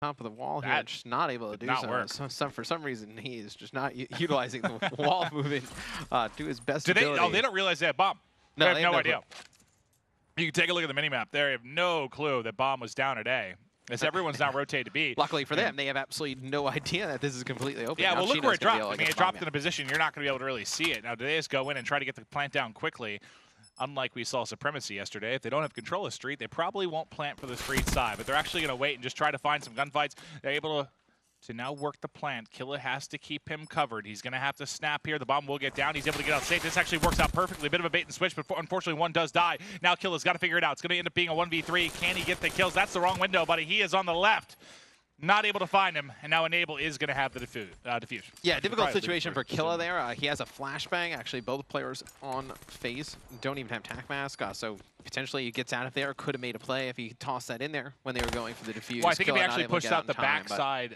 top of the wall here, That just not able to do not so. work. For some reason, he is just not utilizing the wall movement to his best Do they? ability. Oh, they don't realize they have bomb. No, they have they no have no idea. You can take a look at the minimap there. They have no clue that bomb was down at A. As everyone's now rotated to B. Luckily for them, they have absolutely no idea that this is completely open. Yeah, Now well, look Chino's where it gonna be dropped. able I to mean, get it the bomb dropped in a position you're not going to be able to really see it. Now, do they just go in and try to get the plant down quickly? Unlike we saw Supremacy yesterday, if they don't have control of Street, they probably won't plant for the Street side, but they're actually going to wait and just try to find some gunfights. They're able to now work the plant. Killa has to keep him covered. He's going to have to snap here. The bomb will get down. He's able to get out safe. This actually works out perfectly. A bit of a bait and switch, but unfortunately one does die. Now Killa's got to figure it out. It's going to end up being a 1v3. Can he get the kills? That's the wrong window, buddy. He is on the left. Not able to find him, and now Enable is going to have the defuse. Yeah, difficult situation for Killa there. He has a flashbang. Actually, both players on phase don't even have tac mask, so potentially he gets out of there. Could have made a play if he tossed that in there when they were going for the defuse. Well, I think Killa if he not actually able to pushed get out the in time,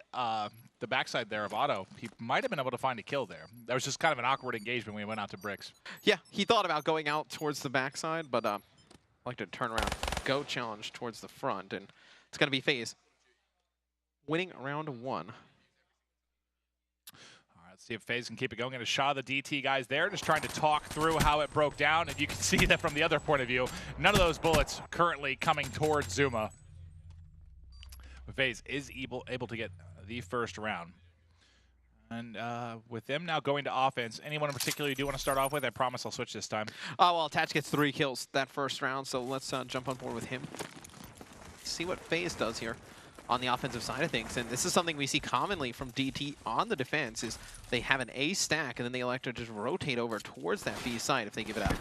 backside there of Otto, he might have been able to find a kill there. That was just kind of an awkward engagement when he went out to bricks. Yeah, he thought about going out towards the backside, but like to turn around, go challenge towards the front, and it's going to be FaZe winning round 1. All right, let's see if FaZe can keep it going. And a shot of the DT guys there, just trying to talk through how it broke down. And you can see that from the other point of view, none of those bullets currently coming towards Zuma. But FaZe is able to get the first round. And with them now going to offense, anyone in particular you do want to start off with? I promise I'll switch this time. Oh, well, Tatch gets 3 kills that first round, so let's jump on board with him. See what FaZe does here on the offensive side of things, and this is something we see commonly from DT on the defense, is they have an A stack, and then they elect to just rotate over towards that B side if they give it out.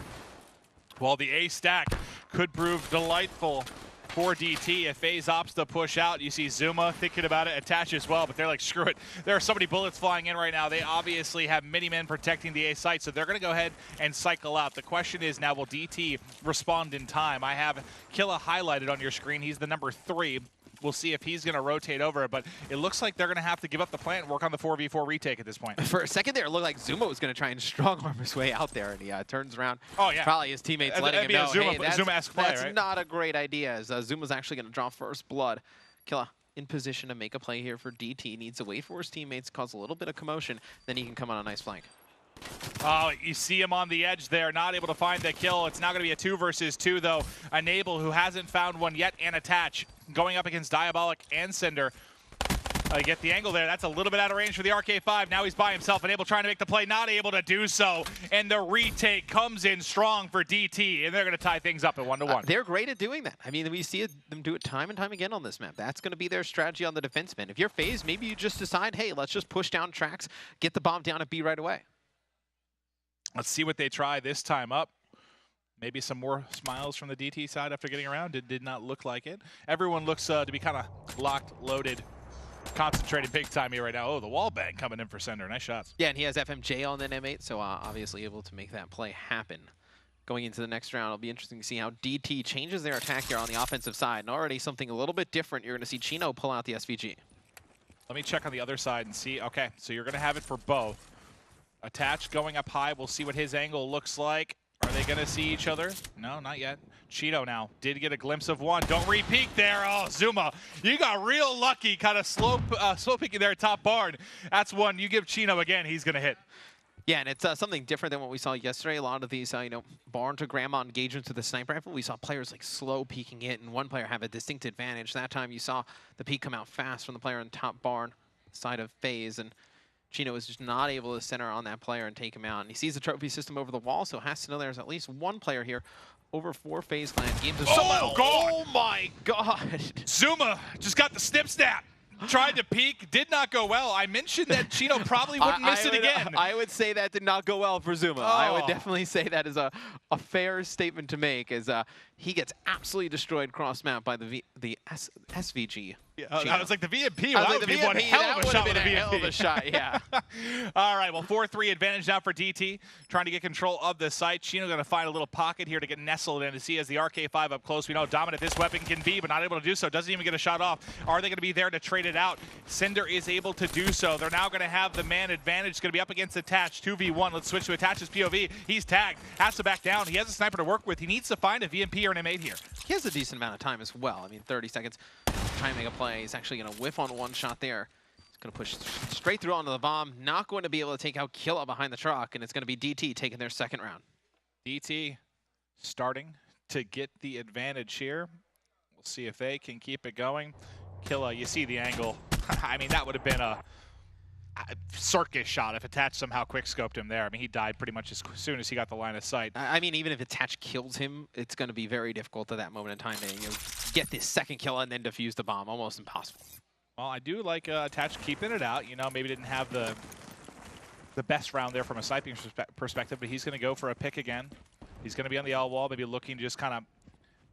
Well, the A stack could prove delightful for DT if FaZe opts to push out. You see Zuma thinking about it, Attach as well, but they're like, screw it. There are so many bullets flying in right now. They obviously have many men protecting the A site, so they're going to go ahead and cycle out. The question is now, will DT respond in time? I have Killa highlighted on your screen. He's the number 3. We'll see if he's going to rotate over, but it looks like they're going to have to give up the plant and work on the 4v4 retake at this point. For a second there, it looked like Zuma was going to try and strong-arm his way out there, and he turns around. Oh, yeah. Probably his teammates letting him know, hey, Zuma-esque play, that's right? not a great idea, as Zuma's actually going to draw first blood. Killa in position to make a play here for DT. Needs to wait for his teammates, cause a little bit of commotion, then he can come on a nice flank. Oh, you see him on the edge there, not able to find the kill. It's now going to be a 2 versus 2, though. Enable, who hasn't found one yet, and Attach going up against Diabolic and Cinder. Get the angle there. That's a little bit out of range for the RK5. Now he's by himself. Enable trying to make the play, not able to do so. And the retake comes in strong for DT, and they're going to tie things up at 1-1. They're great at doing that. I mean, we see them do it time and time again on this map. That's going to be their strategy on the defense end. If you're FaZe, maybe you just decide, hey, let's just push down tracks, get the bomb down at B right away. Let's see what they try this time up. Maybe some more smiles from the DT side after getting around. It did not look like it. Everyone looks to be kind of locked, loaded, concentrated big time here right now. Oh, the wall bang coming in for Cinder. Nice shots. Yeah, and he has FMJ on the M8, so obviously able to make that play happen. Going into the next round, it'll be interesting to see how DT changes their attack here on the offensive side. And already something a little bit different. You're going to see Chino pull out the SVG. Let me check on the other side and see. Okay, so you're going to have it for both. Attach going up high. We'll see what his angle looks like. Are they going to see each other? No, not yet. Cheeto now did get a glimpse of one. Don't re-peek there. Oh, Zuma, you got real lucky. Kind of slow peeking there top barn. That's one. You give Chino again, he's going to hit. Yeah, and it's something different than what we saw yesterday. A lot of these, barn to grandma engagements with the sniper rifle, we saw players like slow peeking it, and one player have a distinct advantage. That time you saw the peek come out fast from the player in top barn side of FaZe, and Chino is just not able to center on that player and take him out. And he sees the trophy system over the wall, so has to know there's at least one player here over 4 FaZe Clan games. Oh my God! Zuma just got the snip snap. Tried to peek, did not go well. I mentioned that Chino probably wouldn't miss it again. I would say that did not go well for Zuma. Oh. I would definitely say that is a fair statement to make, as he gets absolutely destroyed cross map by the SVG. Yeah, that was like the VMP. That would like be one hell of a shot with the VMP. Hell of a shot, yeah. All right, well, 4-3 advantage now for DT, trying to get control of the site. Chino going to find a little pocket here to get nestled in to see as the RK5 up close. We know how dominant this weapon can be, but not able to do so. Doesn't even get a shot off. Are they going to be there to trade it out? Cinder is able to do so. They're now going to have the man advantage. It's going to be up against Attach, 2v1. Let's switch to Attach's POV. He's tagged, has to back down. He has a sniper to work with. He needs to find a VMP or clear an M8 here. He has a decent amount of time as well. I mean, 30 seconds. Try and make a play. He's actually going to whiff on one shot there. He's going to push straight through onto the bomb. Not going to be able to take out Killa behind the truck, and it's going to be DT taking their second round. DT starting to get the advantage here. We'll see if they can keep it going. Killa, you see the angle. I mean, that would have been a circus shot if Attach somehow quick-scoped him there. I mean, he died pretty much as soon as he got the line of sight. I mean, even if Attach kills him, it's going to be very difficult at that moment in time to get this second kill and then defuse the bomb. Almost impossible. Well, I do like Attach keeping it out. You know, maybe didn't have the best round there from a sniping perspective, but he's going to go for a pick again. He's going to be on the L wall, maybe looking to just kind of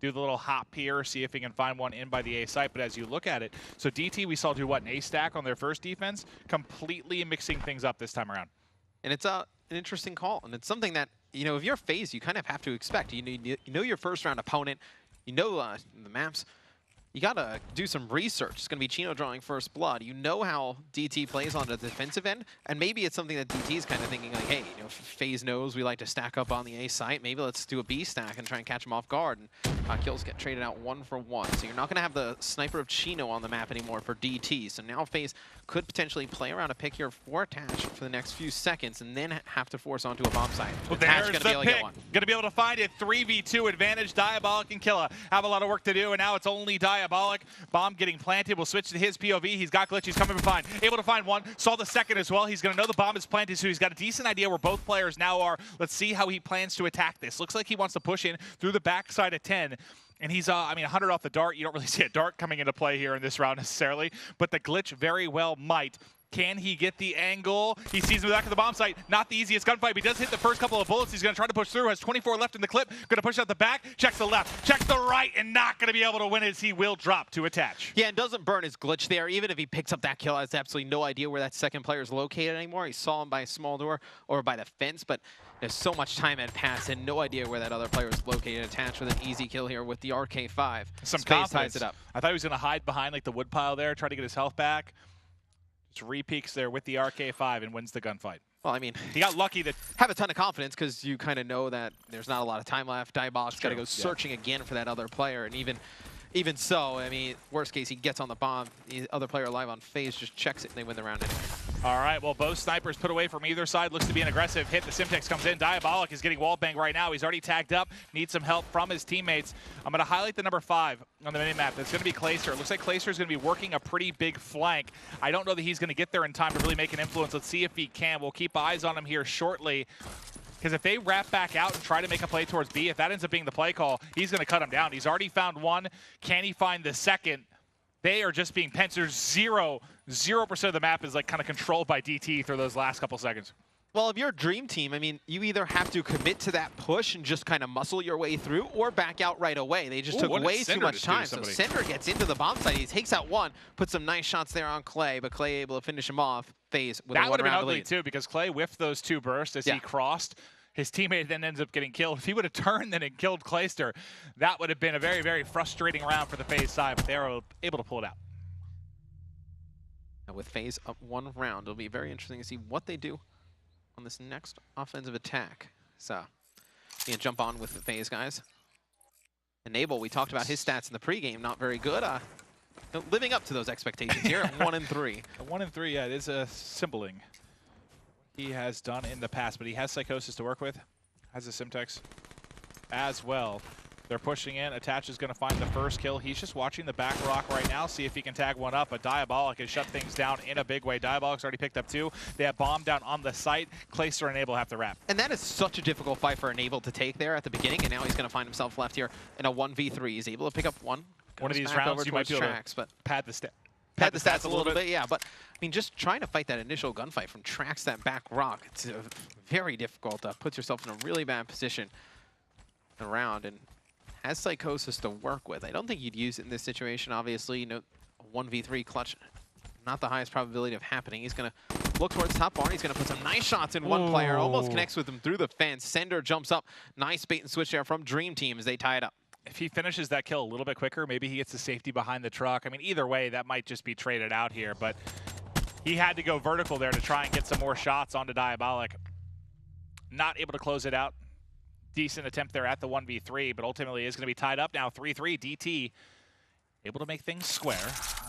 do the little hop here, see if he can find one in by the A site. But as you look at it, so DT we saw do what, an A stack on their first defense, completely mixing things up this time around. And it's an interesting call, and it's something that, you know, if you're FaZe, you kind of have to expect. You know your first round opponent, you know the maps. You got to do some research. It's going to be Chino drawing first blood. You know how DT plays on the defensive end, and maybe it's something that DT is kind of thinking like, hey, you know, FaZe knows we like to stack up on the A site. Maybe let's do a B stack and try and catch him off guard. And kills get traded out 1 for 1. So you're not going to have the sniper of Chino on the map anymore for DT. So now FaZe could potentially play around a pick here for Attach for the next few seconds and then have to force onto a bomb site. Well, there's the pick. Going to be able to find it. 3v2 advantage. Diabolic and Killa have a lot of work to do, and now it's only Diabolic. Bomb getting planted. We'll switch to his POV. He's got glitch. He's coming from behind. Able to find one. Saw the second as well. He's going to know the bomb is planted, so he's got a decent idea where both players now are. Let's see how he plans to attack this. Looks like he wants to push in through the backside of 10. And he's, I mean, 100 off the dart. You don't really see a dart coming into play here in this round necessarily, but the glitch very well might. Can he get the angle? He sees him back at the bomb site. Not the easiest gunfight, but he does hit the first couple of bullets. He's going to try to push through. Has 24 left in the clip. Going to push out the back. Checks the left. Checks the right, and not going to be able to win as he will drop to Attach. Yeah, and doesn't burn his glitch there. Even if he picks up that kill, has absolutely no idea where that second player is located anymore. He saw him by a small door or by the fence, but there's so much time had passed and no idea where that other player is located. Attach with an easy kill here with the RK5. Some confidence. Ties it up. I thought he was going to hide behind like the wood pile there, try to get his health back. Just re-peeks there with the RK5 and wins the gunfight. Well, I mean, he got lucky to have a ton of confidence because you kind of know that there's not a lot of time left. Diabolic's got to go searching again for that other player, and even so, I mean, worst case, he gets on the bomb. The other player alive on FaZe just checks it, and they win the round anyway. All right, well, both snipers put away from either side. Looks to be an aggressive hit. The Simtex comes in. Diabolic is getting wall banged right now. He's already tagged up. Needs some help from his teammates. I'm going to highlight the number 5 on the minimap. That's going to be Clayster. It looks like Clayster is going to be working a pretty big flank. I don't know that he's going to get there in time to really make an influence. Let's see if he can. We'll keep eyes on him here shortly. Because if they wrap back out and try to make a play towards B, if that ends up being the play call, he's going to cut him down. He's already found one. Can he find the second? They are just being penciled. 0% of the map is like kind of controlled by DT through those last couple seconds. Well, if you're a dream team, I mean, you either have to commit to that push and just kind of muscle your way through or back out right away. They just took way too much time. So Cinder gets into the bomb site. He takes out one, puts some nice shots there on Clay, but Clay able to finish him off. FaZe with a 1-round lead. That would have been ugly too because Clay whiffed those 2 bursts as he crossed. His teammate then ends up getting killed. If he would have turned then and killed Clayster, that would have been a very, very frustrating round for the FaZe side, but they were able to pull it out. Now with FaZe up 1 round, it'll be very interesting to see what they do on this next offensive attack. So, you can jump on with the FaZe guys. Enable, we talked about his stats in the pregame, not very good. Living up to those expectations here at 1-3. 1-3, yeah, it is a symboling. He has done in the past, but he has Psychosis to work with, has a Simtex as well. They're pushing in. Attach is going to find the first kill. He's just watching the back rock right now, see if he can tag one up, but Diabolic has shut things down in a big way. Diabolic's already picked up 2. They have bomb down on the site. Clayster and Enable have to wrap. And that is such a difficult fight for Enable to take there at the beginning, and now he's going to find himself left here in a 1v3. He's able to pick up one. One of these rounds, you might be able to pad the stat. Pad the stats a little bit, yeah, but I mean, just trying to fight that initial gunfight from Trax, that back rock, it's very difficult. Puts yourself in a really bad position around and has Psychosis to work with. I don't think you'd use it in this situation, obviously. You know, a 1v3 clutch, not the highest probability of happening. He's going to look towards top bar. He's going to put some nice shots in one player. Almost connects with him through the fence. Sender jumps up. Nice bait and switch there from Dream Team as they tie it up. If he finishes that kill a little bit quicker, maybe he gets the safety behind the truck. I mean, either way, that might just be traded out here, but he had to go vertical there to try and get some more shots onto Diabolic. Not able to close it out. decent attempt there at the 1v3, but ultimately is going to be tied up now. 3-3. DT able to make things square.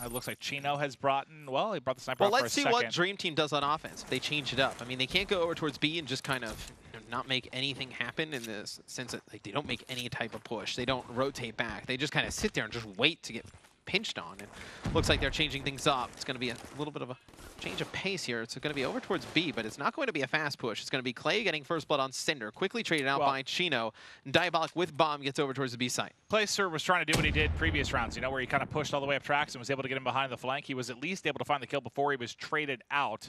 It looks like Chino has brought in, well, he brought the sniper out for a Well, let's see second. what Dream Team does on offense. If they change it up. I mean, they can't go over towards B and just kind of not make anything happen in the sense that like, they don't make any type of push. They don't rotate back. They just kind of sit there and just wait to get pinched on. And looks like they're changing things up. It's going to be a little bit of a change of pace here. It's going to be over towards B, but it's not going to be a fast push. It's going to be Clay getting first blood on Cinder, quickly traded out by Chino. And Diabolic with Bomb gets over towards the B site. Clayster was trying to do what he did previous rounds, you know, where he kind of pushed all the way up tracks and was able to get him behind the flank. He was at least able to find the kill before he was traded out.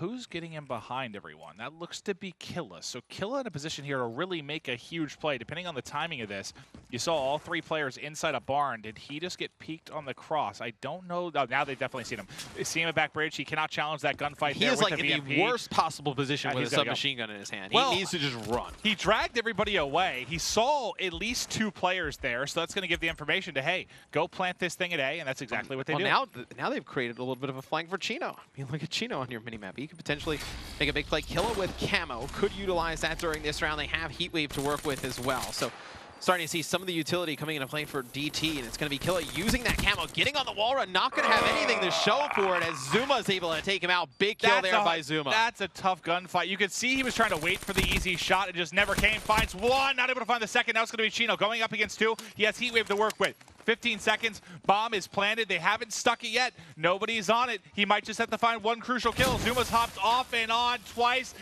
Who's getting him behind everyone? That looks to be Killa. So Killa in a position here to really make a huge play. Depending on the timing of this, you saw all three players inside a barn. Did he just get peeked on the cross? I don't know. Oh, now they've definitely seen him. They see him at back bridge. He cannot challenge that gunfight there with the VMP. He is like in the worst possible position with a submachine gun in his hand. He needs to just run. He dragged everybody away. He saw at least two players there, so that's going to give the information to, hey, go plant this thing at A, and that's exactly what they do. Now they've created a little bit of a flank for Chino. I mean, look at Chino on your minimap. He could potentially make a big play. Killa with Camo could utilize that during this round. They have Heatwave to work with as well. So starting to see some of the utility coming into play for DT, and it's going to be Killa using that Camo, getting on the wall run, not going to have anything to show for it as Zuma's able to take him out. Big kill there by Zuma. That's a tough gunfight. You could see he was trying to wait for the easy shot. It just never came. Finds one, not able to find the second. Now it's going to be Chino going up against two. He has Heatwave to work with. 15 seconds, bomb is planted. They haven't stuck it yet. Nobody's on it. He might just have to find one crucial kill. Zuma's hopped off and on twice.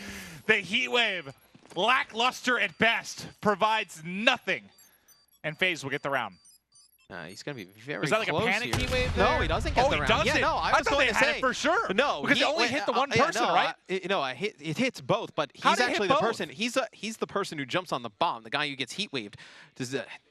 The Heatwave, lackluster at best, provides nothing. And FaZe will get the round. He's going to be very close. Is that like a panic Heatwave there? No, he doesn't get the round. Doesn't? Yeah, no, I was thought going they to had say it for sure. No, because it only hit the one person, right? It hits both, but How he's did it actually hit the both? person. He's the person who jumps on the bomb. The guy who gets heat waved.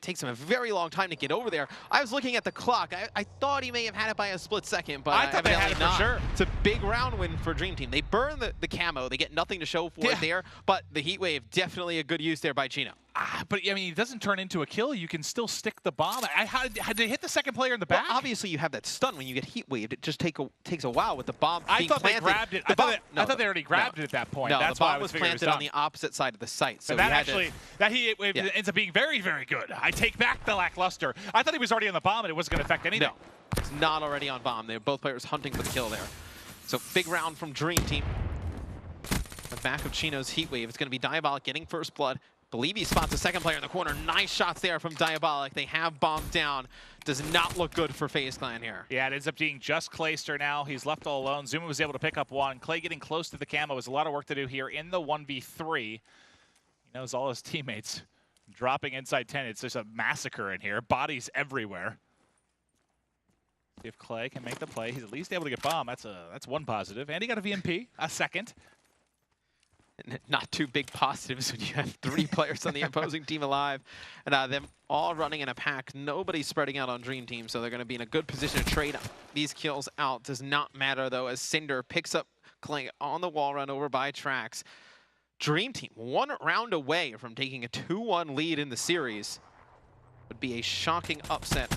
Takes him a very long time to get over there. I was looking at the clock. I thought he may have had it by a split second, but I thought they had it for sure. It's a big round win for Dream Team. They burn the Camo. They get nothing to show for it there, but the heat wave definitely a good use there by Chino. But I mean, it doesn't turn into a kill. You can still stick the bomb. Had to hit the second player in the back. Well, obviously, you have that stun when you get heat waved. It just takes a while with the bomb being thought planted. they grabbed it. I thought they already grabbed it at that point. No, That's the why bomb was planted on the opposite side of the site. So that heat wave ends up being very, very good. I take back the lackluster. I thought he was already on the bomb and it wasn't going to affect anything. No, it's not already on bomb. They're both players hunting for the kill there. So big round from Dream Team. The back of Chino's heat wave. It's going to be Diabolic getting first blood. Believe he spots the second player in the corner. Nice shots there from Diabolic. They have bomb down. Does not look good for FaZe Clan here. Yeah, it ends up being just Clayster now. He's left all alone. Zuma was able to pick up one. Clay getting close to the Camo. There's a lot of work to do here in the 1v3. He knows all his teammates dropping inside 10. It's just a massacre in here. Bodies everywhere. See if Clay can make the play. He's at least able to get bomb. That's one positive. And he got a VMP, a second. Not two big positives when you have three players on the opposing team alive. And them all running in a pack. Nobody's spreading out on Dream Team, so they're going to be in a good position to trade these kills out. Does not matter, though, as Cinder picks up Clay on the wall run over by Trax. Dream Team, one round away from taking a 2-1 lead in the series. Would be a shocking upset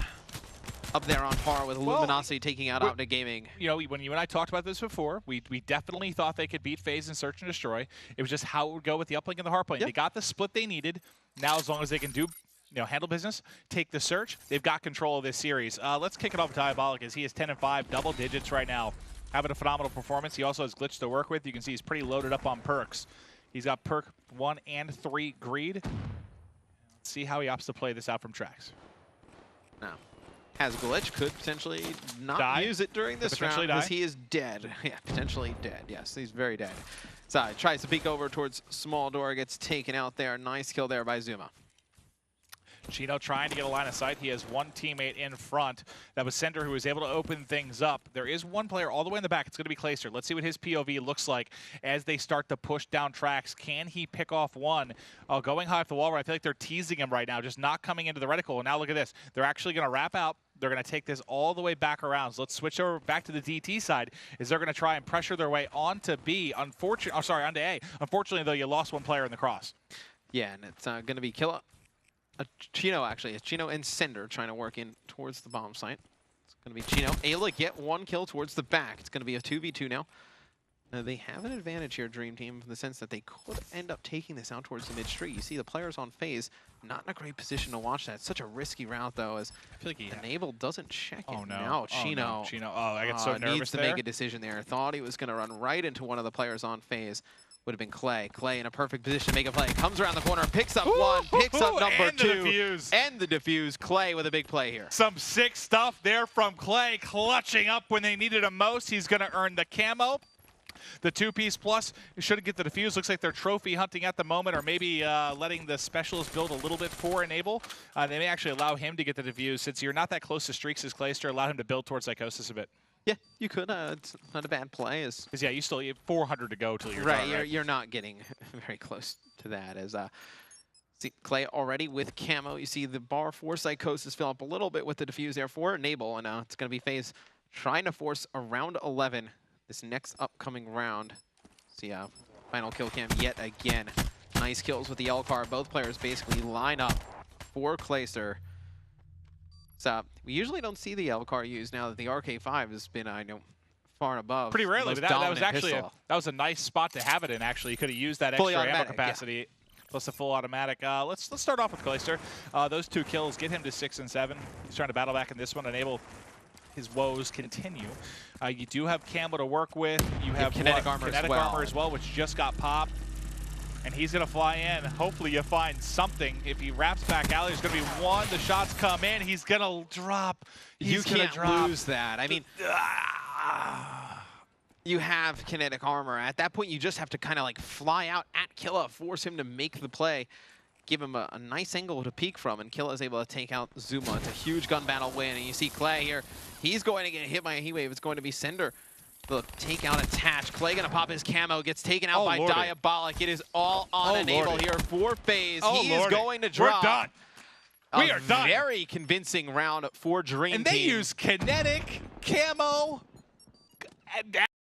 up there on par with Luminosity taking out Optic Gaming. You know, when you and I talked about this before, we definitely thought they could beat FaZe in Search and Destroy. It was just how it would go with the uplink and the hardpoint. Yep. They got the split they needed. Now, as long as they can do, handle business, take the search, they've got control of this series. Let's kick it off with Diabolic, as he is 10-5, double digits right now. Having a phenomenal performance. He also has Glitch to work with. You can see he's pretty loaded up on perks. He's got perk 1 and 3 Greed. Let's see how he opts to play this out from Trax. Now, has Glitch, could potentially not use it during this round because he is dead. Yeah, potentially dead. Yes, he's very dead. So he tries to peek over towards small door, gets taken out there. Nice kill there by Zuma. Chino trying to get a line of sight. He has one teammate in front. That was Cinder, who was able to open things up. There is one player all the way in the back. It's going to be Clayster. Let's see what his POV looks like as they start to push down Trax. Can he pick off one? Going high off the wall, right? I feel like they're teasing him right now, just not coming into the reticle. And now look at this. They're actually going to wrap out. They're going to take this all the way back around. So let's switch over back to the DT side. Is they're going to try and pressure their way onto B. Onto A. Unfortunately, though, you lost one player in the cross. Yeah, and it's going to be Killa. Chino, actually. It's Chino and Cinder trying to work in towards the bomb site. It's going to be Chino able to get one kill towards the back. It's going to be a 2v2 now. They have an advantage here, Dream Team, in the sense that they could end up taking this out towards the mid street. You see the players on phase, not in a great position to watch that. It's such a risky route, though, as I feel like Enable doesn't check it. Oh no! Now Chino, Chino! Oh, I get so nervous needs to there. make a decision there. Thought he was going to run right into one of the players on phase. Would have been Clay. Clay in a perfect position to make a play. Comes around the corner, picks up one, picks up number and two, the defuse. and the defuse. Clay with a big play here. Some sick stuff there from Clay, clutching up when they needed him most. He's going to earn the camo. The two-piece plus should get the defuse. Looks like they're trophy hunting at the moment, or maybe letting the specialist build a little bit for Enable. They may actually allow him to get the defuse, since you're not that close to streaks as Clayster. Allow him to build towards Psychosis a bit. Yeah, you could. It's not a bad play. Because yeah, you still have 400 to go till you're right. done, right? You're not getting very close to that. As see Clay already with camo. You see the bar for Psychosis fill up a little bit with the defuse there for Enable, and it's going to be FaZe trying to force around 11 this next upcoming round. See final kill cam yet again. Nice kills with the L-Car. Both players basically line up for Clayster. So we usually don't see the L-Car used now that the RK5 has been, I know, far and above. Pretty rarely, but that was actually that was a nice spot to have it in. Actually, you could have used that extra ammo capacity. Yeah. Plus the full automatic. Let's start off with Clayster. Those 2 kills get him to 6 and 7. He's trying to battle back in this one, Enable. His woes continue. You do have camo to work with. You have kinetic armor as well, which just got popped. And he's going to fly in. Hopefully you find something. If he wraps back alley, there's going to be one. The shots come in. He's going to drop. You can't lose that. I mean, you have kinetic armor. At that point, you just have to kind of like fly out at Killa, force him to make the play, give him a nice angle to peek from, and Killa is able to take out Zuma. It's a huge gun battle win, and you see Clay here. He's going to get hit by a heat wave. It's going to be Cinder. The takeout attached. Clay gonna pop his camo, gets taken out by Diabolic. It is all on Enable here for FaZe. He is going to drop. We're done. We are done. Very convincing round for Dream Team. And they use kinetic camo.